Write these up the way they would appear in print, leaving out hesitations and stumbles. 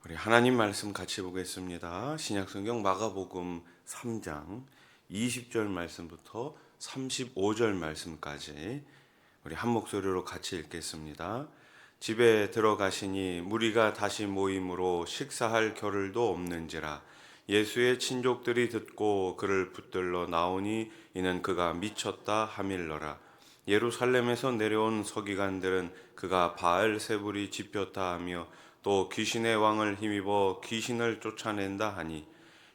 우리 하나님 말씀 같이 보겠습니다. 신약성경 마가복음 3장 20절 말씀부터 35절 말씀까지 우리 한 목소리로 같이 읽겠습니다. 집에 들어가시니 무리가 다시 모임으로 식사할 겨를도 없는지라 예수의 친족들이 듣고 그를 붙들러 나오니 이는 그가 미쳤다 하밀러라. 예루살렘에서 내려온 서기관들은 그가 바알세불이 집혔다 하며 또 귀신의 왕을 힘입어 귀신을 쫓아낸다 하니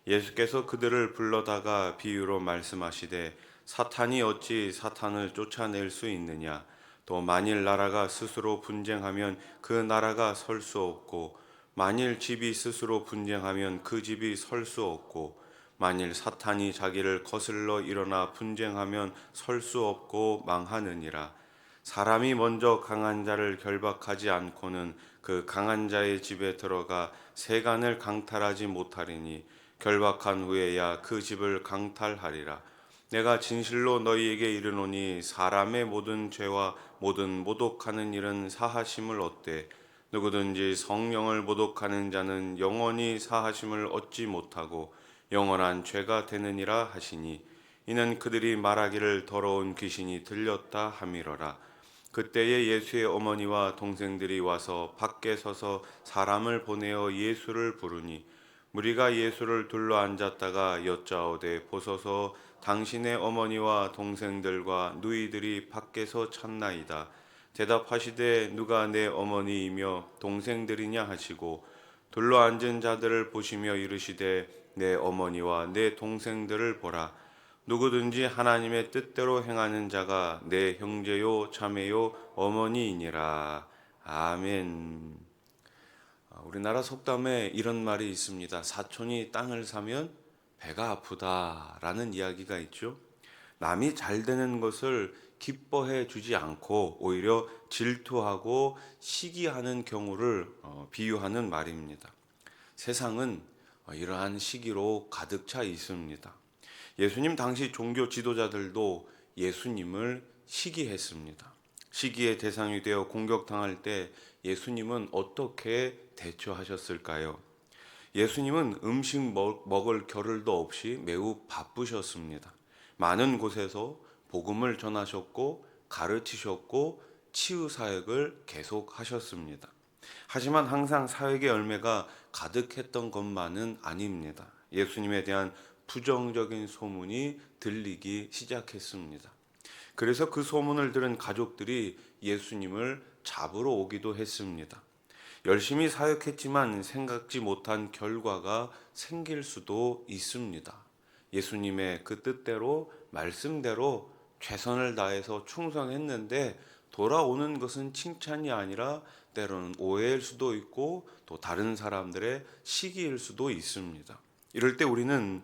예수께서 그들을 불러다가 비유로 말씀하시되 사탄이 어찌 사탄을 쫓아낼 수 있느냐. 또 만일 나라가 스스로 분쟁하면 그 나라가 설 수 없고 만일 집이 스스로 분쟁하면 그 집이 설 수 없고 만일 사탄이 자기를 거슬러 일어나 분쟁하면 설 수 없고 망하느니라. 사람이 먼저 강한 자를 결박하지 않고는 그 강한 자의 집에 들어가 세간을 강탈하지 못하리니 결박한 후에야 그 집을 강탈하리라. 내가 진실로 너희에게 이르노니 사람의 모든 죄와 모든 모독하는 일은 사하심을 얻되 누구든지 성령을 모독하는 자는 영원히 사하심을 얻지 못하고 영원한 죄가 되느니라 하시니 이는 그들이 말하기를 더러운 귀신이 들렸다 함이러라. 그때에 예수의 어머니와 동생들이 와서 밖에 서서 사람을 보내어 예수를 부르니 무리가 예수를 둘러 앉았다가 여짜오되 보소서 당신의 어머니와 동생들과 누이들이 밖에서 찾나이다. 대답하시되 누가 내 어머니이며 동생들이냐 하시고 둘러 앉은 자들을 보시며 이르시되 내 어머니와 내 동생들을 보라. 누구든지 하나님의 뜻대로 행하는 자가 내 형제요 자매요 어머니이니라. 아멘. 우리나라 속담에 이런 말이 있습니다. 사촌이 땅을 사면 배가 아프다라는 이야기가 있죠. 남이 잘 되는 것을 기뻐해 주지 않고 오히려 질투하고 시기하는 경우를 비유하는 말입니다. 세상은 이러한 시기로 가득 차 있습니다. 예수님 당시 종교 지도자들도 예수님을 시기했습니다. 시기의 대상이 되어 공격당할 때 예수님은 어떻게 대처하셨을까요? 예수님은 음식 먹을 겨를도 없이 매우 바쁘셨습니다. 많은 곳에서 복음을 전하셨고 가르치셨고 치유 사역을 계속하셨습니다. 하지만 항상 사역의 열매가 가득했던 것만은 아닙니다. 예수님에 대한 부정적인 소문이 들리기 시작했습니다. 그래서 그 소문을 들은 가족들이 예수님을 잡으러 오기도 했습니다. 열심히 사역했지만 생각지 못한 결과가 생길 수도 있습니다. 예수님의 그 뜻대로 말씀대로 최선을 다해서 충성했는데 돌아오는 것은 칭찬이 아니라 때로는 오해일 수도 있고 또 다른 사람들의 시기일 수도 있습니다. 이럴 때 우리는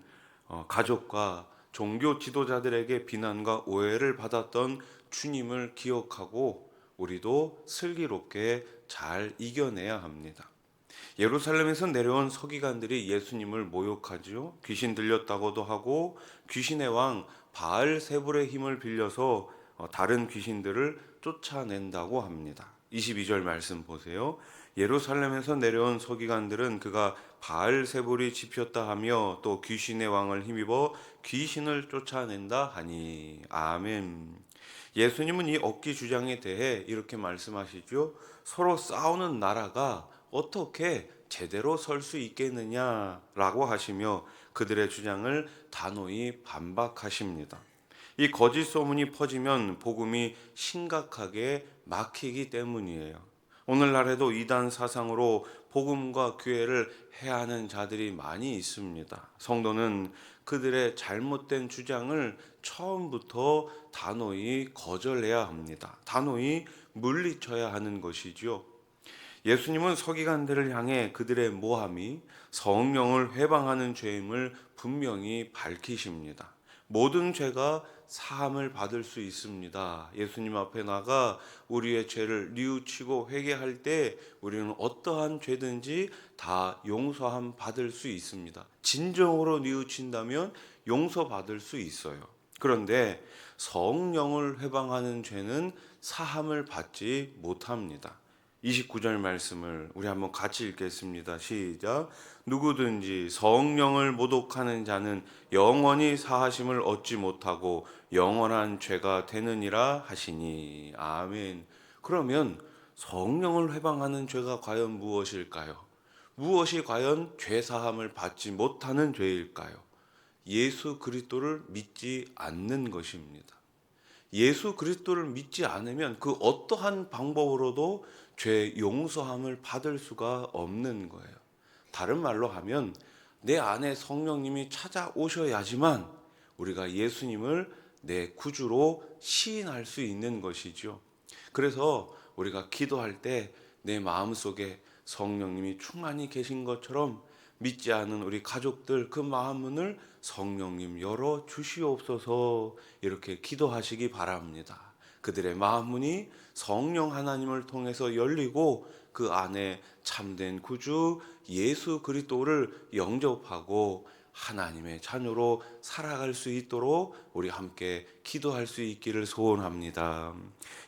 가족과 종교 지도자들에게 비난과 오해를 받았던 주님을 기억하고 우리도 슬기롭게 잘 이겨내야 합니다. 예루살렘에서 내려온 서기관들이 예수님을 모욕하지요. 귀신 들렸다고도 하고 귀신의 왕 바알세불의 힘을 빌려서 다른 귀신들을 쫓아낸다고 합니다. 22절 말씀 보세요. 예루살렘에서 내려온 서기관들은 그가 바알세불이 집혔다 하며 또 귀신의 왕을 힘입어 귀신을 쫓아낸다 하니. 아멘. 예수님은 이 억지 주장에 대해 이렇게 말씀하시죠. 서로 싸우는 나라가 어떻게 제대로 설 수 있겠느냐라고 하시며 그들의 주장을 단호히 반박하십니다. 이 거짓 소문이 퍼지면 복음이 심각하게 막히기 때문이에요. 오늘날에도 이단 사상으로 복음과 교회를 해하는 자들이 많이 있습니다. 성도는 그들의 잘못된 주장을 처음부터 단호히 거절해야 합니다. 단호히 물리쳐야 하는 것이죠. 예수님은 서기관들을 향해 그들의 모함이 성령을 회방하는 죄임을 분명히 밝히십니다. 모든 죄가 사함을 받을 수 있습니다. 예수님 앞에 나가 우리의 죄를 뉘우치고 회개할 때 우리는 어떠한 죄든지 다 용서함 받을 수 있습니다. 진정으로 뉘우친다면 용서받을 수 있어요. 그런데 성령을 회방하는 죄는 사함을 받지 못합니다. 29절 말씀을 우리 한번 같이 읽겠습니다. 시작. 누구든지 성령을 모독하는 자는 영원히 사하심을 얻지 못하고 영원한 죄가 되느니라 하시니. 아멘. 그러면 성령을 회방하는 죄가 과연 무엇일까요? 무엇이 과연 죄 사함을 받지 못하는 죄일까요? 예수 그리스도를 믿지 않는 것입니다. 예수 그리스도를 믿지 않으면 그 어떠한 방법으로도 죄 용서함을 받을 수가 없는 거예요. 다른 말로 하면 내 안에 성령님이 찾아오셔야지만 우리가 예수님을 내 구주로 시인할 수 있는 것이죠. 그래서 우리가 기도할 때 내 마음속에 성령님이 충만히 계신 것처럼 믿지 않은 우리 가족들 그 마음문을 성령님 열어 주시옵소서 이렇게 기도하시기 바랍니다. 그들의 마음문이 성령 하나님을 통해서 열리고 그 안에 참된 구주 예수 그리스도를 영접하고 하나님의 자녀로 살아갈 수 있도록 우리 함께 기도할 수 있기를 소원합니다.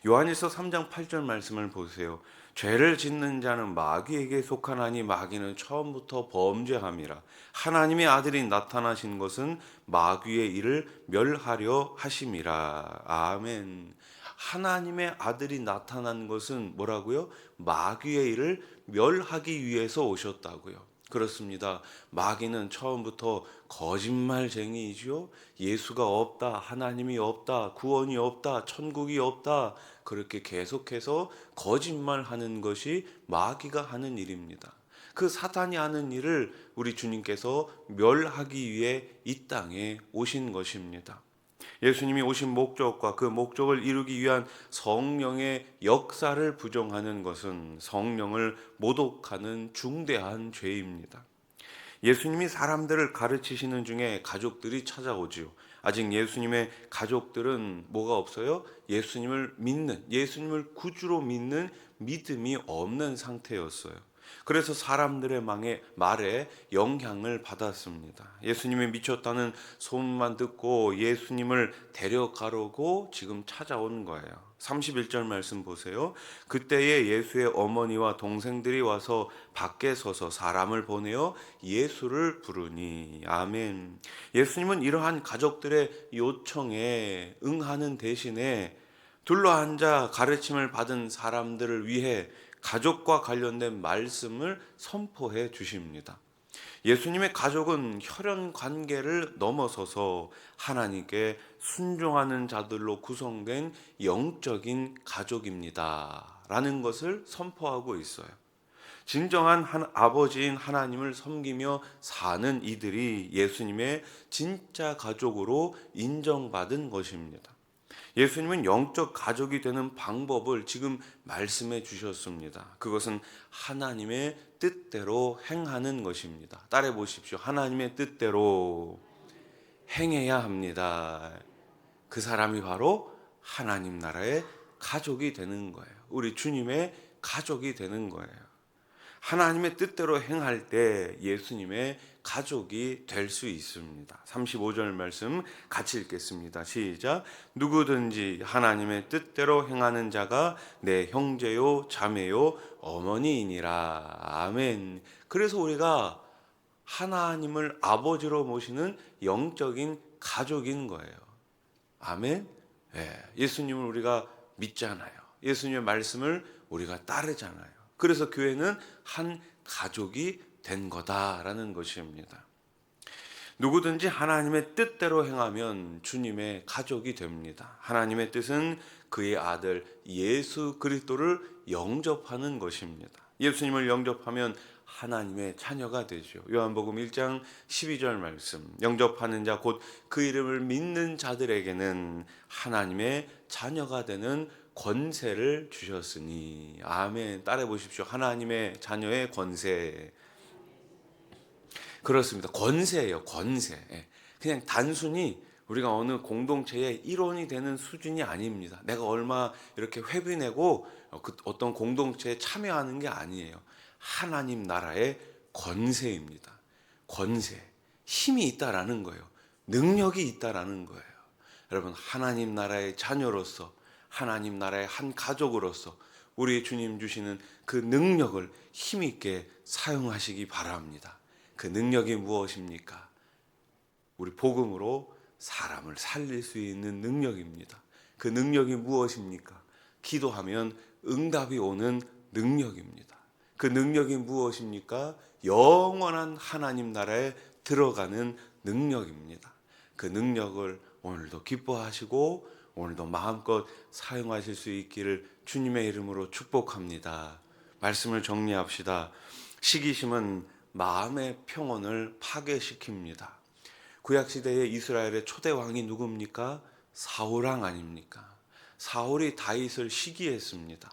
요한일서 3장 8절 말씀을 보세요. 죄를 짓는 자는 마귀에게 속하나니 마귀는 처음부터 범죄함이라. 하나님의 아들이 나타나신 것은 마귀의 일을 멸하려 하심이라. 아멘. 하나님의 아들이 나타난 것은 뭐라고요? 마귀의 일을 멸하기 위해서 오셨다고요. 그렇습니다. 마귀는 처음부터 거짓말쟁이이죠. 예수가 없다, 하나님이 없다, 구원이 없다, 천국이 없다, 그렇게 계속해서 거짓말하는 것이 마귀가 하는 일입니다. 그 사탄이 하는 일을 우리 주님께서 멸하기 위해 이 땅에 오신 것입니다. 예수님이 오신 목적과 그 목적을 이루기 위한 성령의 역사를 부정하는 것은 성령을 모독하는 중대한 죄입니다. 예수님이 사람들을 가르치시는 중에 가족들이 찾아오지요. 아직 예수님의 가족들은 뭐가 없어요? 예수님을 믿는, 예수님을 구주로 믿는 믿음이 없는 상태였어요. 그래서 사람들의 말에 영향을 받았습니다. 예수님이 미쳤다는 소문만 듣고 예수님을 데려가려고 지금 찾아온 거예요. 31절 말씀 보세요. 그때에 예수의 어머니와 동생들이 와서 밖에 서서 사람을 보내어 예수를 부르니. 아멘. 예수님은 이러한 가족들의 요청에 응하는 대신에 둘러앉아 가르침을 받은 사람들을 위해 가족과 관련된 말씀을 선포해 주십니다. 예수님의 가족은 혈연 관계를 넘어서서 하나님께 순종하는 자들로 구성된 영적인 가족입니다. 라는 것을 선포하고 있어요. 진정한 아버지인 하나님을 섬기며 사는 이들이 예수님의 진짜 가족으로 인정받은 것입니다. 예수님은 영적 가족이 되는 방법을 지금 말씀해 주셨습니다. 그것은 하나님의 뜻대로 행하는 것입니다. 따라해 보십시오. 하나님의 뜻대로 행해야 합니다. 그 사람이 바로 하나님 나라의 가족이 되는 거예요. 우리 주님의 가족이 되는 거예요. 하나님의 뜻대로 행할 때 예수님의 가족이 될 수 있습니다. 35절 말씀 같이 읽겠습니다. 시작. 누구든지 하나님의 뜻대로 행하는 자가 내 형제요 자매요 어머니이니라. 아멘. 그래서 우리가 하나님을 아버지로 모시는 영적인 가족인 거예요. 아멘. 네, 예수님을 우리가 믿잖아요. 예수님의 말씀을 우리가 따르잖아요. 그래서 교회는 한 가족이 된 거다라는 것입니다. 누구든지 하나님의 뜻대로 행하면 주님의 가족이 됩니다. 하나님의 뜻은 그의 아들 예수 그리스도를 영접하는 것입니다. 예수님을 영접하면 하나님의 자녀가 되죠. 요한복음 1장 12절 말씀. 영접하는 자 곧 그 이름을 믿는 자들에게는 하나님의 자녀가 되는 권세를 주셨으니. 아멘. 따라해 보십시오. 하나님의 자녀의 권세. 그렇습니다. 권세예요. 권세. 그냥 단순히 우리가 어느 공동체의 일원이 되는 수준이 아닙니다. 내가 얼마 이렇게 회비 내고 어떤 공동체에 참여하는 게 아니에요. 하나님 나라의 권세입니다. 권세. 힘이 있다라는 거예요. 능력이 있다라는 거예요. 여러분, 하나님 나라의 자녀로서, 하나님 나라의 한 가족으로서 우리 주님 주시는 그 능력을 힘있게 사용하시기 바랍니다. 그 능력이 무엇입니까? 우리 복음으로 사람을 살릴 수 있는 능력입니다. 그 능력이 무엇입니까? 기도하면 응답이 오는 능력입니다. 그 능력이 무엇입니까? 영원한 하나님 나라에 들어가는 능력입니다. 그 능력을 오늘도 기뻐하시고 오늘도 마음껏 사용하실 수 있기를 주님의 이름으로 축복합니다. 말씀을 정리합시다. 시기심은 마음의 평온을 파괴시킵니다. 구약시대의 이스라엘의 초대 왕이 누굽니까? 사울왕 아닙니까? 사울이 다윗을 시기했습니다.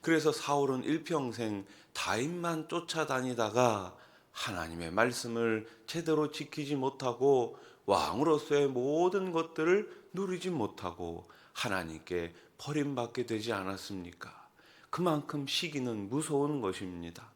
그래서 사울은 일평생 다윗만 쫓아다니다가 하나님의 말씀을 제대로 지키지 못하고 왕으로서의 모든 것들을 누리지 못하고 하나님께 버림받게 되지 않았습니까? 그만큼 시기는 무서운 것입니다.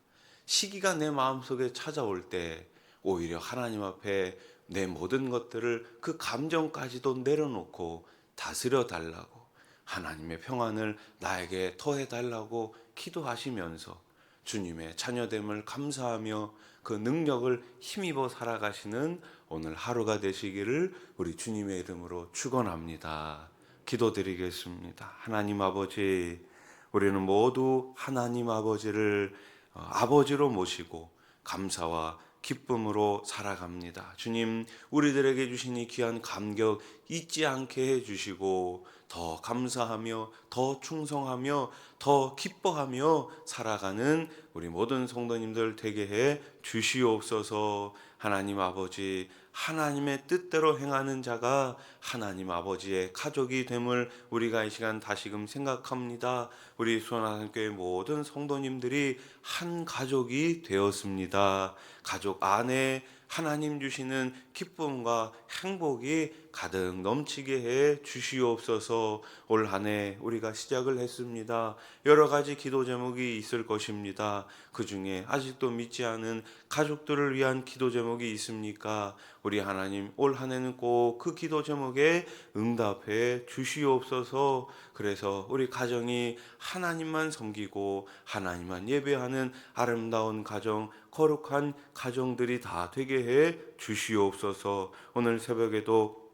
시기가 내 마음속에 찾아올 때 오히려 하나님 앞에 내 모든 것들을 그 감정까지도 내려놓고 다스려 달라고, 하나님의 평안을 나에게 더해 달라고 기도하시면서 주님의 자녀됨을 감사하며 그 능력을 힘입어 살아가시는 오늘 하루가 되시기를 우리 주님의 이름으로 축원합니다. 기도드리겠습니다. 하나님 아버지, 우리는 모두 하나님 아버지를 아버지로 모시고 감사와 기쁨으로 살아갑니다. 주님, 우리들에게 주신 이 귀한 감격 잊지 않게 해주시고 더 감사하며 더 충성하며 더 기뻐하며 살아가는 우리 모든 성도님들 되게 해 주시옵소서. 하나님 아버지, 하나님의 뜻대로 행하는 자가 하나님 아버지의 가족이 됨을 우리가 이 시간 다시금 생각합니다. 우리 수원하산교회 모든 성도님들이 한 가족이 되었습니다. 가족 안에 하나님 주시는 기쁨과 행복이 가득 넘치게 해 주시옵소서. 올 한 해 우리가 시작을 했습니다. 여러 가지 기도 제목이 있을 것입니다. 그 중에 아직도 믿지 않은 가족들을 위한 기도 제목이 있습니까? 우리 하나님 올 한 해는 꼭 그 기도 제목에 응답해 주시옵소서. 그래서 우리 가정이 하나님만 섬기고 하나님만 예배하는 아름다운 가정, 거룩한 가정들이 다 되게 해 주시옵소서. 오늘 새벽에도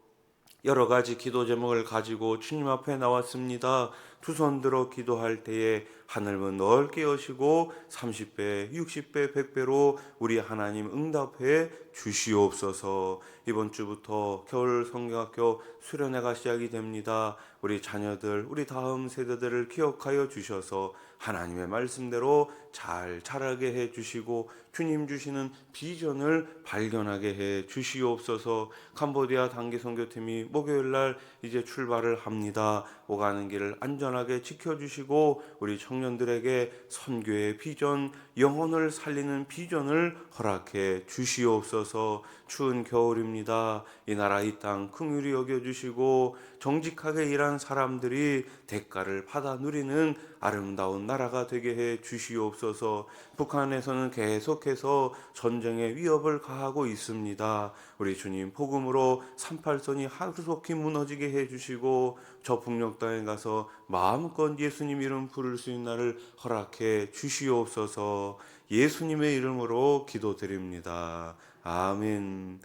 여러 가지 기도 제목을 가지고 주님 앞에 나왔습니다. 두 손 들어 기도할 때에 하늘문 넓게 여시고 30배, 60배, 100배로 우리 하나님 응답해 주시옵소서. 이번 주부터 겨울 성경학교 수련회가 시작이 됩니다. 우리 자녀들, 우리 다음 세대들을 기억하여 주셔서 하나님의 말씀대로 잘 자라게 해 주시고 주님 주시는 비전을 발견하게 해 주시옵소서. 캄보디아 단기 선교팀이 목요일날 이제 출발을 합니다. 오가는 길을 안전하게 지켜주시고 우리 청년들에게 선교의 비전, 영혼을 살리는 비전을 허락해 주시옵소서. 추운 겨울입니다. 이 나라 이 땅 긍휼히 여겨주시고 정직하게 일한 사람들이 대가를 받아 누리는 아름다운 나라가 되게 해 주시옵소서. 북한에서는 계속해서 전쟁의 위협을 가하고 있습니다. 우리 주님 복음으로 38선이 하루속히 무너지게 해 주시고 저 북녘 땅에 가서 마음껏 예수님 이름 부를 수 있는 날을 허락해 주시옵소서. 예수님의 이름으로 기도드립니다. 아멘.